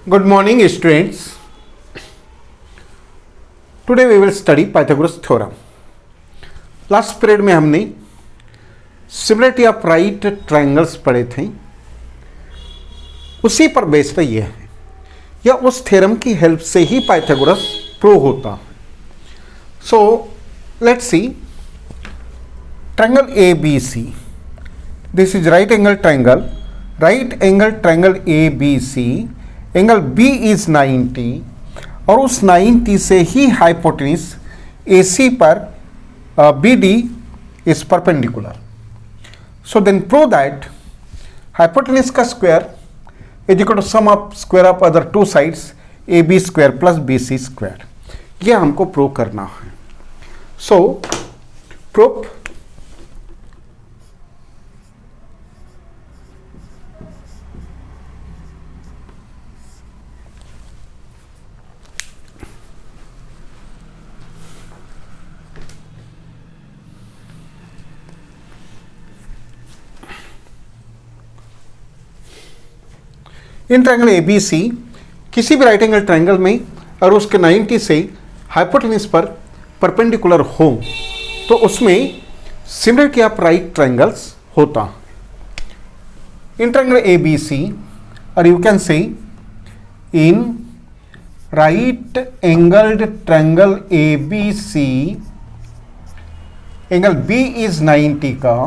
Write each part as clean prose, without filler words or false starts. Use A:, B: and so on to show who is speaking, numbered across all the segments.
A: Good morning, students. Today we will study Pythagoras theorem. Last period में हमने similarity of right triangles पढ़े थे, उसी पर बेस्ड ये है या उस थ्योरम की हेल्प से ही पाइथागोरस प्रूव होता है. So let's see triangle A B C. This is right angle triangle A B C. Angle B is 90 और उस 90 से ही हाइपोटेन्यूज AC पर BD इज perpendicular. So then prove that hypotenuse का square is equal to sum of square of other two sides AB square plus BC square. ये हमको prove करना है. So proof in triangle ABC किसी भी right angle triangle में और उसके 90 से हाइपोटेन्यूज पर परपेंडिकुलर हो तो उसमें सिमिलरिटी ऑफ राइट ट्रायंगल्स होता. इन ट्रायंगल ABC और you can say in right angled triangle ABC angle B is 90 का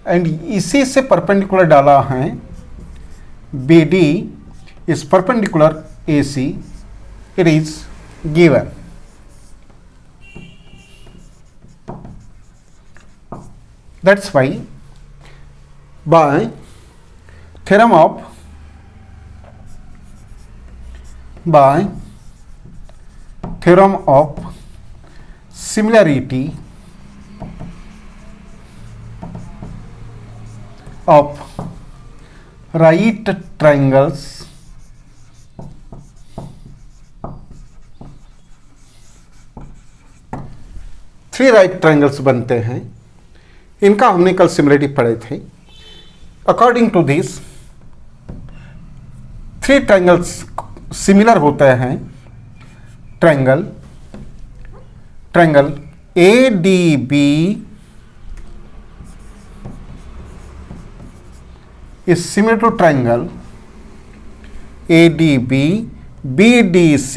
A: एंड इसी से परपेंडिकुलर डाला है BD is perpendicular AC. It is given. That's why by theorem of similarity of right triangles three right triangles बनते हैं. इनका हमने कल सिमिलरिटी पढ़े थे. According to this three triangles similar होते हैं. Triangle ADB is similar to triangle ADB BDC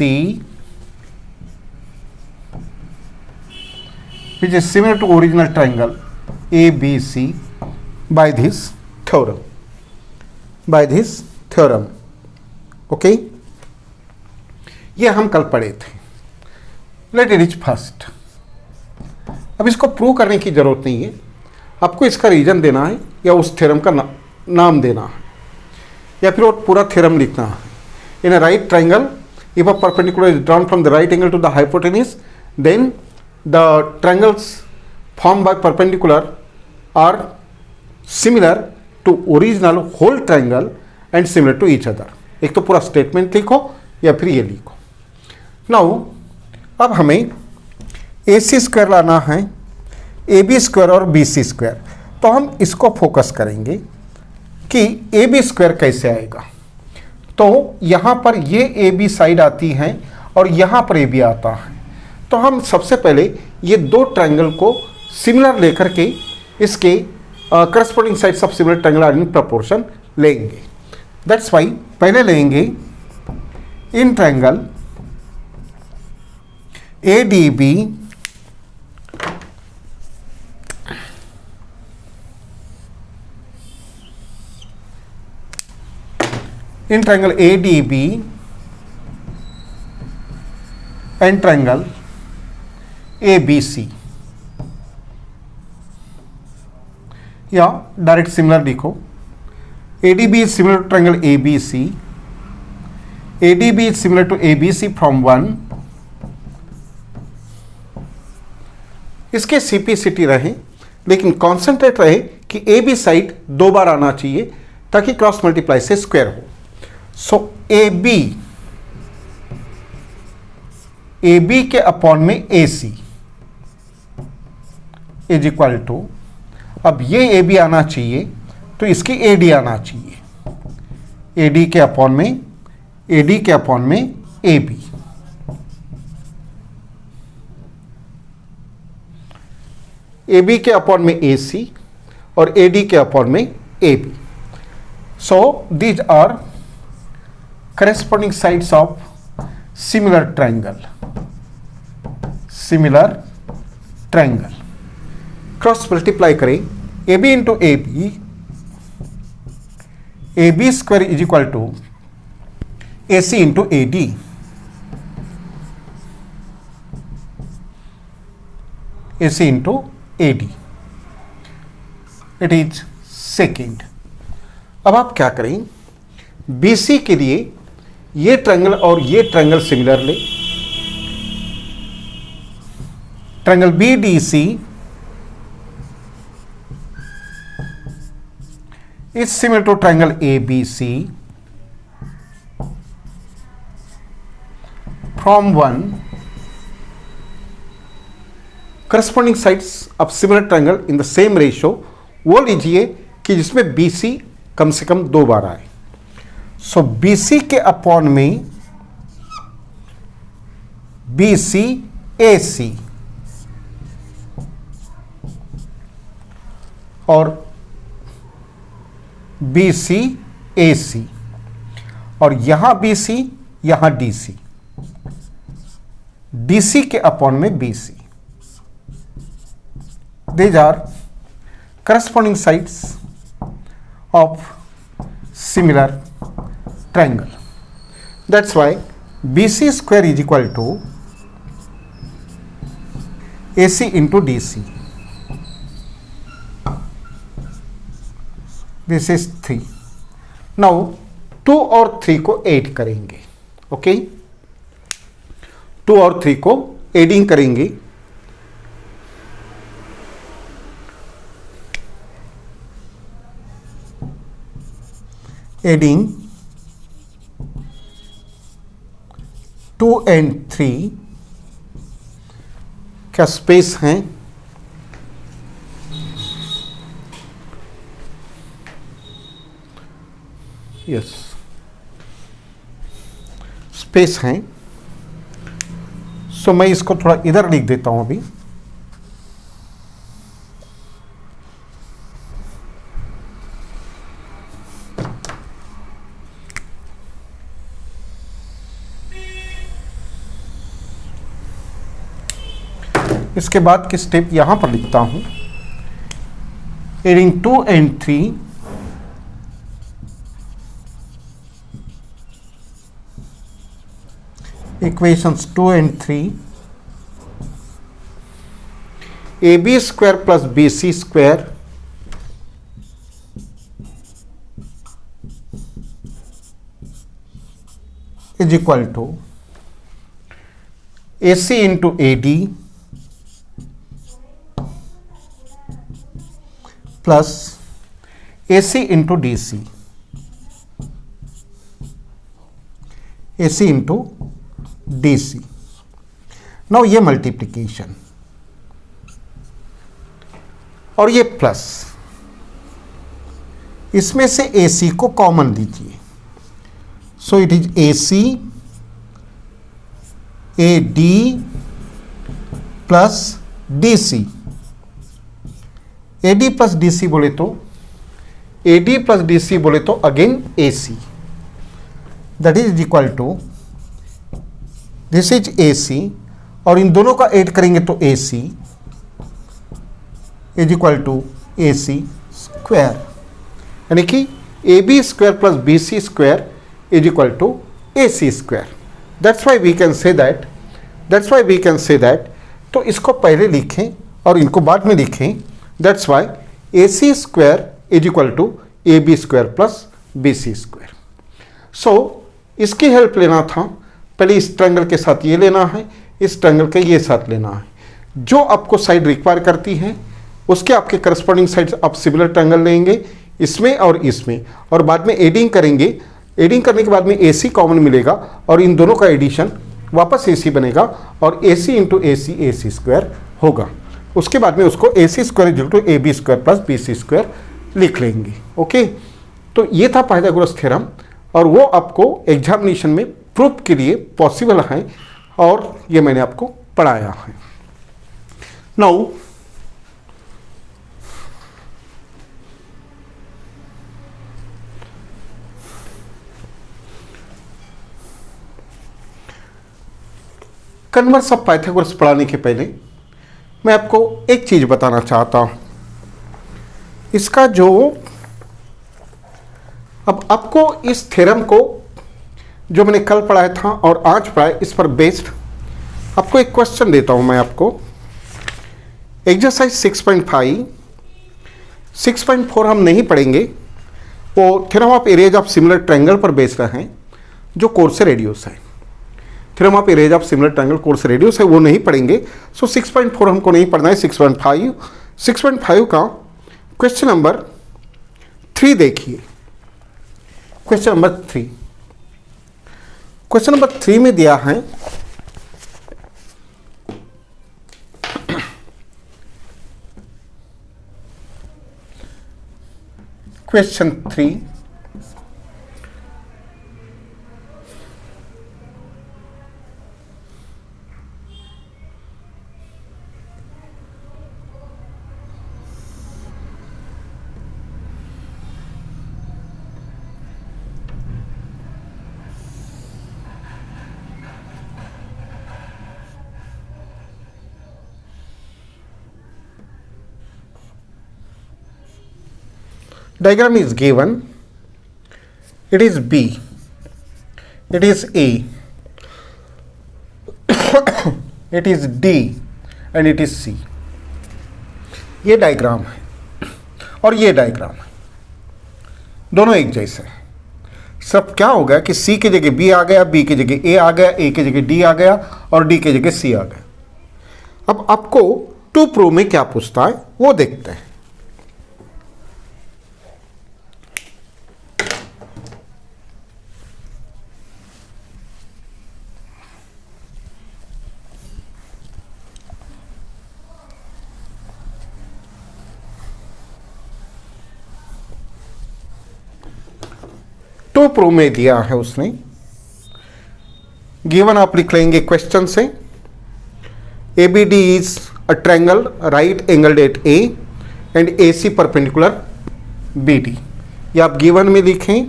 A: which is similar to original triangle ABC by this theorem. Okay, ये हम कल पढ़े थे. Let it is first. अब इसको प्रूव करने की जरूरत नहीं है, आपको इसका रीजन देना है या उस थ्योरम का नाम देना है या फिर वो पूरा थ्योरम लिखना है. In a right triangle if a perpendicular is drawn from the right angle to the hypotenuse then the triangles form by perpendicular are similar to original whole triangle and similar to each other. एक तो पूरा statement लिखो या फिर ये लिखो. Now अब हमें AC स्क्वायर लाना है, AB स्क्वायर और BC स्क्वायर. तो हम इसको फोकस करेंगे कि AB स्क्वायर कैसे आएगा. तो यहाँ पर ये AB साइड आती है और यहाँ पर AB आता है. तो हम सबसे पहले ये दो ट्रायंगल को सिमिलर लेकर के इसके corresponding sides of similar triangle are in proportion लेंगे. दैट्स वाई पहले लेंगे in triangle ADB in triangle ADB and triangle ABC या डायरेक्ट सिमिलर लिखो. ADB is similar to triangle ABC. ADB is similar to ABC from 1. इसके CP/CT रहे लेकिन concentrate रहे कि AB साइड दो बार आना चाहिए ताकि क्रॉस मल्टीप्लाई से स्क्वायर हो. सो AB के अपॉन में AC इज इक्वल टू, अब ये AB आना चाहिए तो इसकी AD आना चाहिए. ए डी के अपॉन में ए बी, ए बी के अपॉन में ए सी और ए डी के अपॉन में A B. So these are corresponding sides of similar triangle. Cross multiply करें A B into A B square is equal to A C into A D. A C into A D, it is second. अब आप क्या करें, B C के लिए ये triangle और ये ट्रायंगल सिमिलर ले. Triangle B D C is similar to triangle A B C from one corresponding sides of similar triangle in the same ratio. वो लीजिए कि जिसमें बी सी कम से कम 2 बार आए. सो बी सी के अपॉन में बी सी ए सी और B C A C और यहां बी सी यहां डी सी, डी सी के अपॉन में B C. These are corresponding sides of similar triangle. That's why BC square is equal to AC into DC. This is 3. Now 2 और 3 को add करेंगे. Okay, 2 और 3 को adding करेंगे. Adding 2 and 3 क्या space हैं? यस, स्पेस हैं. सो मैं इसको थोड़ा इधर लिख देता हूं अभी. इसके बाद के स्टेप यहां पर लिखता हूं. Adding 2 and 3 equations 2 and 3 A B square plus B C square is equal to A C into A D plus A C into D C, A C into D C. Now ये multiplication और ये plus, इसमें से ए सी को common लीजिए. So it is A C A D plus D C. A D plus D C बोले तो A D plus D C बोले तो again A C, that is equal to this is A C और इन दोनों का add करेंगे तो A C is equal to A C square. यानी कि A B square plus B C square is equal to A C square. That's why we can say that. तो इसको पहले लिखें और इनको बाद में लिखें. That's why AC square is equal to AB square plus BC square. So इसकी हेल्प लेना था. पहले इस ट्रायंगल के साथ ये लेना है, इस ट्रायंगल के ये साथ लेना है. जो आपको साइड रिक्वायर करती है उसके आपके करस्पॉन्डिंग साइड्स आप सिमिलर ट्रायंगल लेंगे इसमें और इसमें, और बाद में एडिंग करेंगे. एडिंग करने के बाद में AC कॉमन मिलेगा और इन दोनों का एडिशन वापस AC बनेगा और AC इंटू AC स्क्वायर होगा. उसके बाद में उसको A C square equal to A B square plus B C square लिख लेंगे. ओके, तो ये था पाइथागोरस थ्योरम. और वो आपको एग्जामिनेशन में प्रूफ के लिए पॉसिबल है, और ये मैंने आपको पढ़ाया है। नाउ कन्वर्स ऑफ पाइथागोरस पढ़ाने के पहले मैं आपको एक चीज बताना चाहता हूं। इसका जो अब आपको इस थ्योरम को जो मैंने कल पढ़ाया था और आज पढ़ाया, इस पर बेस्ड आपको एक क्वेश्चन देता हूं मैं आपको। एक्सरसाइज 6.5 6.4 हम नहीं पढ़ेंगे, वो theorem of areas of similar triangle पर बेस्ड है, जो कोर्स रेडियस है। Theorem of areas of similar triangle course radius है, वो नहीं पढ़ेंगे। सो 6.4 हमको नहीं पढ़ना है। 6.5 का क्वेश्चन नंबर 3 देखिए। क्वेश्चन नंबर 3 में दिया है question 3 diagram is given. It is B, it is A, it is D and it is C. ये डायग्राम है और ये डायग्राम है, दोनों एक जैसे हैं। सब क्या हो गया कि C की जगह B आ गया, B की जगह A आ गया, A की जगह D आ गया और D की जगह C आ गया। अब आपको 2 प्रो में क्या पूछता है वो देखते हैं। प्रो में दिया है उसने, गिवन आप लिख लेंगे क्वेश्चन से। ABD is a triangle right angled at A and AC perpendicular BD। ये आप गिवन में लिखें।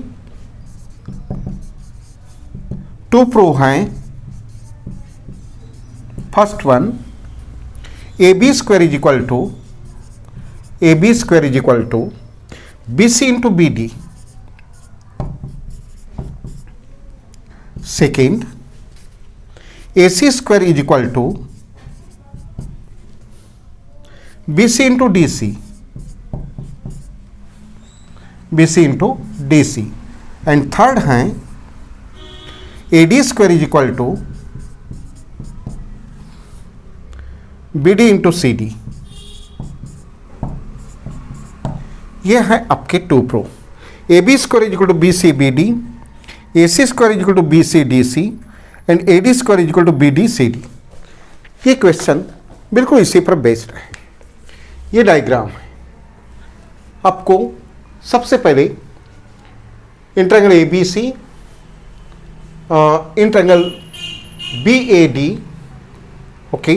A: 2 प्रो हैं। First one, AB square is equal to BC into BD। Second, AC square is equal to BC into DC, and third है AD square is equal to BD into CD। ये है आपके 2 प्रो। AB square is equal to BC BD, AC square is equal to BC DC and AD square is equal to BD CD। ये question बिल्कुल इसी पर based है। ये डायग्राम है। आपको सबसे पहले इन triangle ABC, in triangle BAD, okay,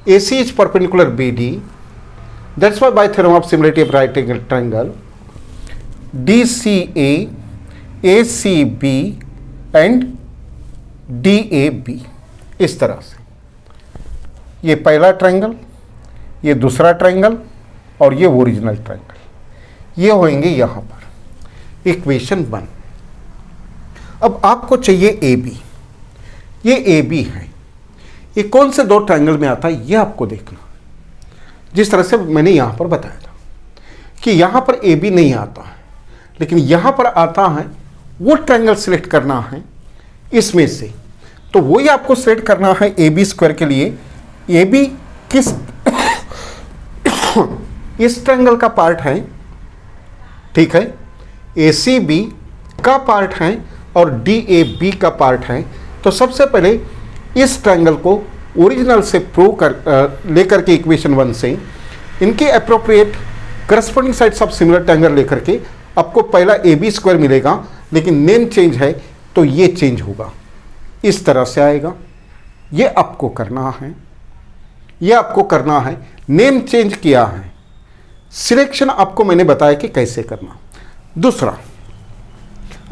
A: AC is perpendicular BD, that's why bye theorem of similarity of right angle triangle DCA, ACB and DAB। इस तरह से ये पहला ट्रायंगल, ये दूसरा ट्रायंगल और ये ओरिजिनल ट्रायंगल, ये होंगे यहां पर। इक्वेशन 1। अब आपको चाहिए AB। ये AB है। ये कौन से 2 ट्रायंगल में आता है ये आपको देखना। जिस तरह से मैंने यहां पर बताया था कि यहां पर AB नहीं आता है, लेकिन यहां पर आता है, वो ट्रायंगल सिलेक्ट करना है इसमें से। तो वही आपको सिलेक्ट करना है AB स्क्वायर के लिए। AB किस इस ट्रायंगल का पार्ट है, ठीक है, ACB का पार्ट है और DAB का पार्ट है। तो सबसे पहले इस ट्रायंगल को ओरिजिनल से प्रूव कर लेकर के इक्वेशन 1 से इनके appropriate corresponding sides of similar triangle लेकर के आपको पहला AB स्क्वायर मिलेगा लेकिन नेम चेंज है तो ये चेंज होगा, इस तरह से आएगा। ये आपको करना है, ये आपको करना है। नेम चेंज किया है, सिलेक्शन आपको मैंने बताया कि कैसे करना। दूसरा,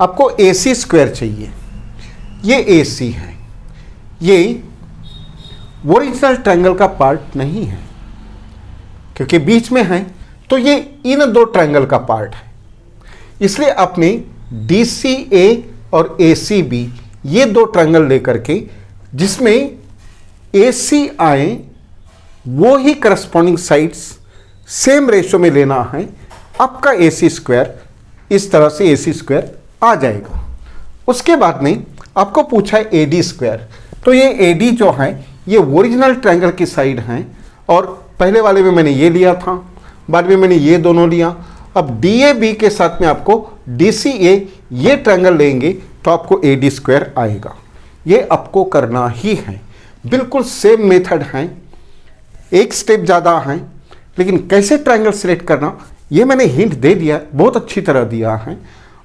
A: आपको AC स्क्वायर चाहिए। ये AC है, ये ओरिजिनल ट्रायंगल का पार्ट नहीं है क्योंकि बीच में है, तो ये इन दो ट्रायंगल का पार्ट है। इसलिए आपने DCA और ACB ये दो ट्रायंगल लेकर के जिसमें AC आए वो ही करस्पॉन्डिंग साइड्स सेम रेशो में लेना है। आपका AC स्क्वायर इस तरह से AC स्क्वायर आ जाएगा। उसके बाद में आपको पूछा है AD स्क्वायर, तो ये AD जो है ये ओरिजिनल ट्रायंगल की साइड हैं और पहले वाले में मैंने ये लिया था, बाद में मैंने ये दोनों लिया। अब DAB के साथ में आपको DCA ये ट्रायंगल लेंगे तो आपको AD स्क्वायर आएगा। ये आपको करना ही है, बिल्कुल सेम मेथड है, एक स्टेप ज़्यादा है, लेकिन कैसे ट्रायंगल सिलेक्ट करना ये मैंने हिंट दे दिया, बहुत अच्छी तरह दिया है।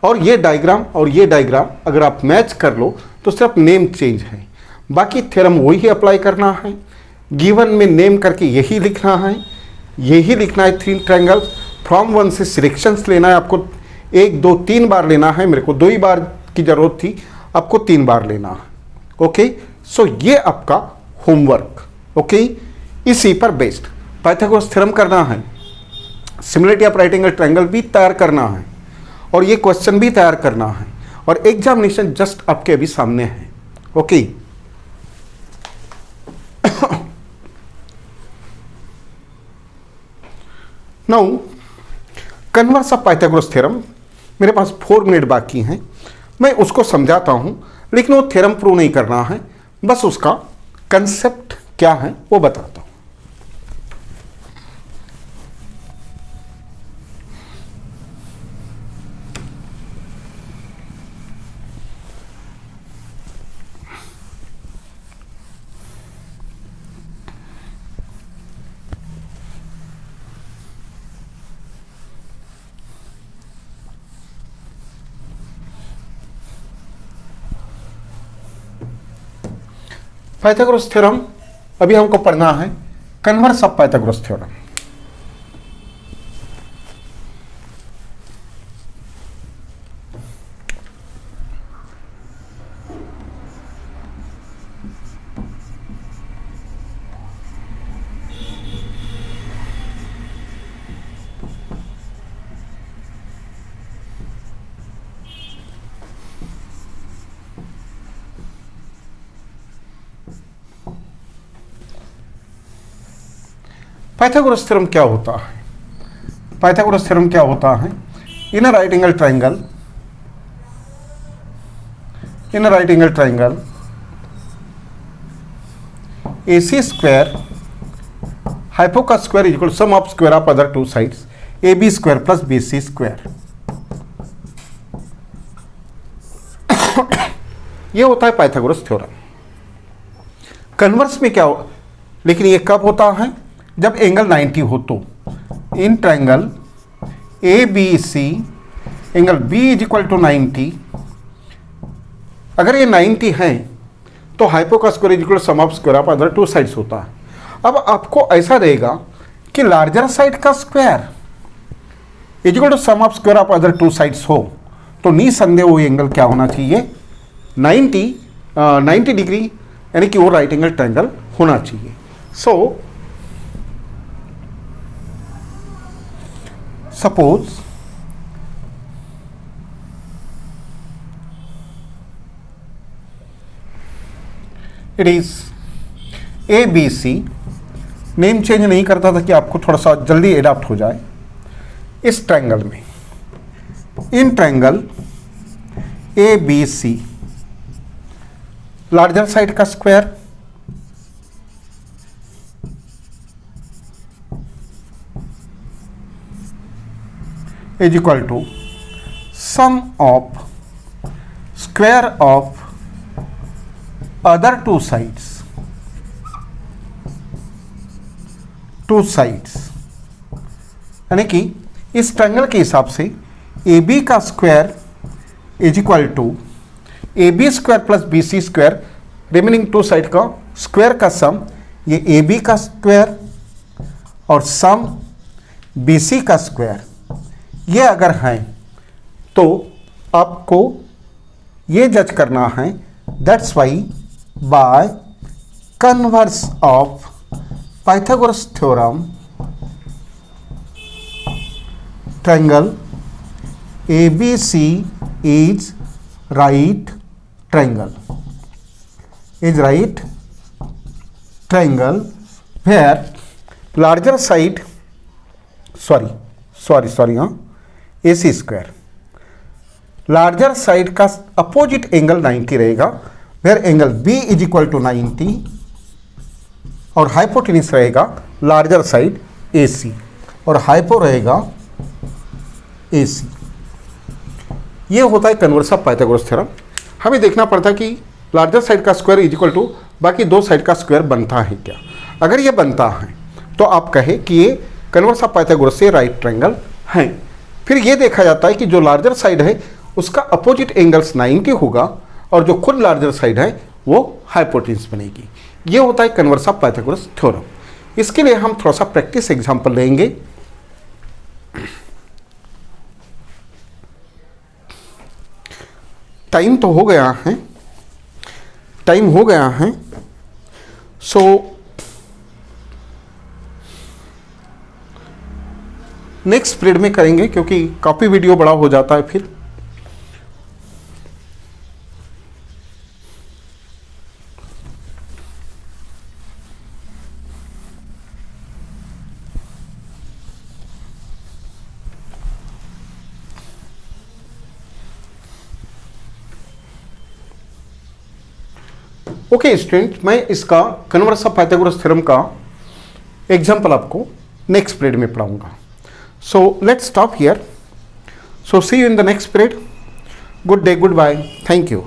A: और ये डायग्राम और ये डायग्राम अगर आप मैच कर लो तो सिर्फ नेम चेंज है, बाकी थ्योरम वही अप्लाई करना है। गिवन में नेम करके यही लिखना है, यही लिखना है। 3 ट्रायंगल्स फ्रॉम 1 से सिलेक्शंस लेना है आपको, 1 2 3 बार लेना है। मेरे को 2 ही बार की ज़रूरत थी, आपको 3 बार लेना है। ओके, सो ये आपका होमवर्क। ओके, इसी पर बेस्ड पाइथागोरस थ्योरम करना है, similarity of right angle triangle भी तैयार करना है और ये क्वेश्चन भी तैयार करना है और एग्जामिनेशन जस्ट आपके अभी सामने है। Okay, now converse of Pythagoras theorem. मेरे पास 4 मिनट बाकी हैं, मैं उसको समझाता हूं, लेकिन वो थ्योरम प्रूव नहीं करना है, बस उसका कंसेप्ट क्या है वो बताता हूं। पाइथागोरस थ्योरम अभी हमको पढ़ना है, converse of Pythagoras theorem. Pythagoras theorem क्या होता है? पाइथागोरस थ्योरम क्या होता है? In a right angle triangle, in a right angle triangle AC square hypotenuse square is equal to sum of square of other 2 sides AB square plus BC square. ये होता है Pythagoras theorem. Converse में क्या हो, लेकिन ये कब होता है? जब एंगल 90 हो तो। In triangle ABC angle B is equal to 90, अगर ये 90 है तो hypotenuse square is equal to sum of square of other 2 sides होता है। अब आपको ऐसा रहेगा कि लार्जर साइड का square is equal to sum of square of other 2 sides हो तो निसंदेह वो एंगल क्या होना चाहिए? 90 डिग्री, यानी कि वो राइट एंगल ट्रायंगल होना चाहिए। So suppose it is ABC, name change नहीं करता था कि आपको थोड़ा सा जल्दी एडाप्ट हो जाए। इस ट्रायंगल में, इन ट्रायंगल ABC लार्जर साइड का square is equal to sum of square of other 2 sides, 2 sides, यानी कि इस ट्रायंगल के हिसाब से AB का square is equal to A B square plus B C square, remaining two side का स्क्वायर का सम, ये ए बी का स्क्वायर और सम बी सी का स्क्वायर, ये अगर है तो आपको ये जज करना है, that's why by converse of Pythagoras theorem triangle ABC is right triangle, where larger side AC square, larger side का अपोजिट एंगल 90 रहेगा, where angle B is equal to 90 और हाइपोटेन्यूस रहेगा लार्जर साइड AC और hypo रहेगा AC। ये होता है converse of Pythagoras theorem. हमें देखना पड़ता है कि लार्जर साइड का स्क्वायर इज इक्वल टू बाकी दो साइड का स्क्वायर बनता है क्या। अगर ये बनता है तो आप कहे कि ये कन्वर्स ऑफ पाइथागोरस से राइट ट्रायंगल है। फिर ये देखा जाता है कि जो लार्जर साइड है उसका अपोजिट एंगल्स 90 होगा और जो खुद लार्जर साइड है वो हाइपोटेन्यूस बनेगी। ये होता है कन्वर्स ऑफ पाइथागोरस थ्योरम। इसके लिए हम थोड़ा सा प्रैक्टिस एग्जाम्पल लेंगे। टाइम तो हो गया है, सो नेक्स्ट पीरियड में करेंगे क्योंकि काफ़ी वीडियो बड़ा हो जाता है फिर। ओके स्टूडेंट, मैं इसका कन्वर्स ऑफ पाइथागोरस थ्योरम का एग्जाम्पल आपको नेक्स्ट पीरियड में पढ़ाऊंगा। So let's stop here. So see you in the next period. Good day, goodbye, thank you.